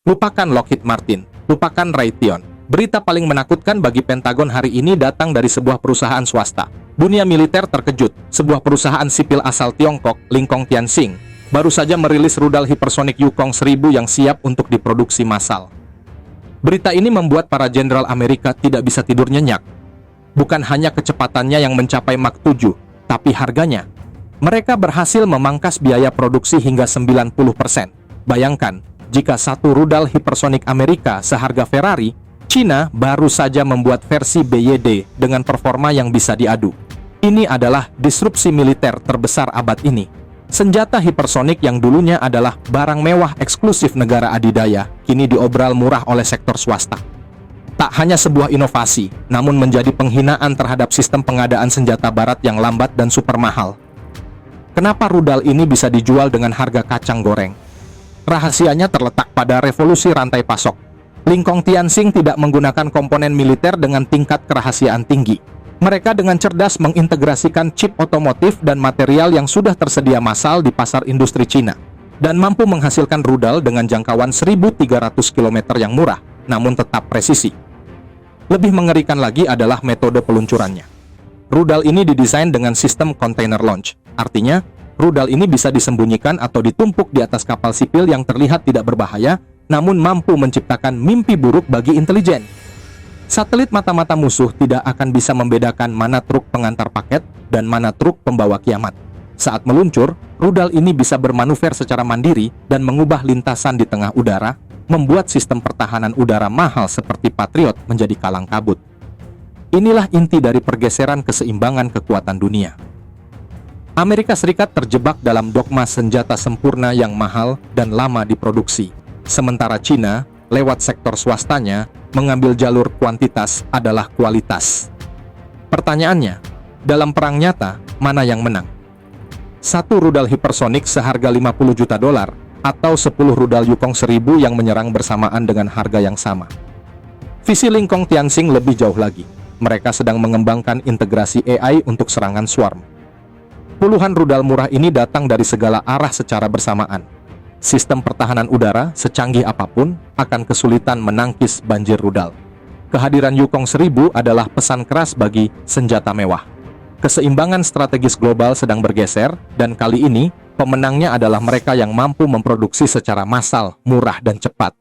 Lupakan Lockheed Martin, lupakan Raytheon. Berita paling menakutkan bagi Pentagon hari ini datang dari sebuah perusahaan swasta. Dunia militer terkejut, sebuah perusahaan sipil asal Tiongkok, Lingkong Tianxing, baru saja merilis rudal hipersonik Yukong 1000 yang siap untuk diproduksi massal. Berita ini membuat para jenderal Amerika tidak bisa tidur nyenyak. Bukan hanya kecepatannya yang mencapai Mach 7, tapi harganya. Mereka berhasil memangkas biaya produksi hingga 90%. Bayangkan, jika satu rudal hipersonik Amerika seharga Ferrari, Cina baru saja membuat versi BYD dengan performa yang bisa diadu. Ini adalah disrupsi militer terbesar abad ini. Senjata hipersonik yang dulunya adalah barang mewah eksklusif negara adidaya, kini diobral murah oleh sektor swasta. Tak hanya sebuah inovasi, namun menjadi penghinaan terhadap sistem pengadaan senjata barat yang lambat dan super mahal. Kenapa rudal ini bisa dijual dengan harga kacang goreng? Rahasianya terletak pada revolusi rantai pasok. Lingkong Tianxing tidak menggunakan komponen militer dengan tingkat kerahasiaan tinggi. Mereka dengan cerdas mengintegrasikan chip otomotif dan material yang sudah tersedia massal di pasar industri Cina, dan mampu menghasilkan rudal dengan jangkauan 1.300 km yang murah, namun tetap presisi. Lebih mengerikan lagi adalah metode peluncurannya. Rudal ini didesain dengan sistem container launch, artinya rudal ini bisa disembunyikan atau ditumpuk di atas kapal sipil yang terlihat tidak berbahaya, namun mampu menciptakan mimpi buruk bagi intelijen. Satelit mata-mata musuh tidak akan bisa membedakan mana truk pengantar paket dan mana truk pembawa kiamat. Saat meluncur, rudal ini bisa bermanuver secara mandiri dan mengubah lintasan di tengah udara, membuat sistem pertahanan udara mahal seperti Patriot menjadi kalang kabut. Inilah inti dari pergeseran keseimbangan kekuatan dunia. Amerika Serikat terjebak dalam dogma senjata sempurna yang mahal dan lama diproduksi. Sementara Cina, lewat sektor swastanya, mengambil jalur kuantitas adalah kualitas. Pertanyaannya, dalam perang nyata, mana yang menang? Satu rudal hipersonik seharga 50 juta dolar, atau 10 rudal Yukong 1000 yang menyerang bersamaan dengan harga yang sama? Visi Lingkong Tianxing lebih jauh lagi. Mereka sedang mengembangkan integrasi AI untuk serangan swarm. Puluhan rudal murah ini datang dari segala arah secara bersamaan. Sistem pertahanan udara secanggih apapun akan kesulitan menangkis banjir rudal. Kehadiran Yukong 1000 adalah pesan keras bagi senjata mewah. Keseimbangan strategis global sedang bergeser, dan kali ini pemenangnya adalah mereka yang mampu memproduksi secara massal, murah, dan cepat.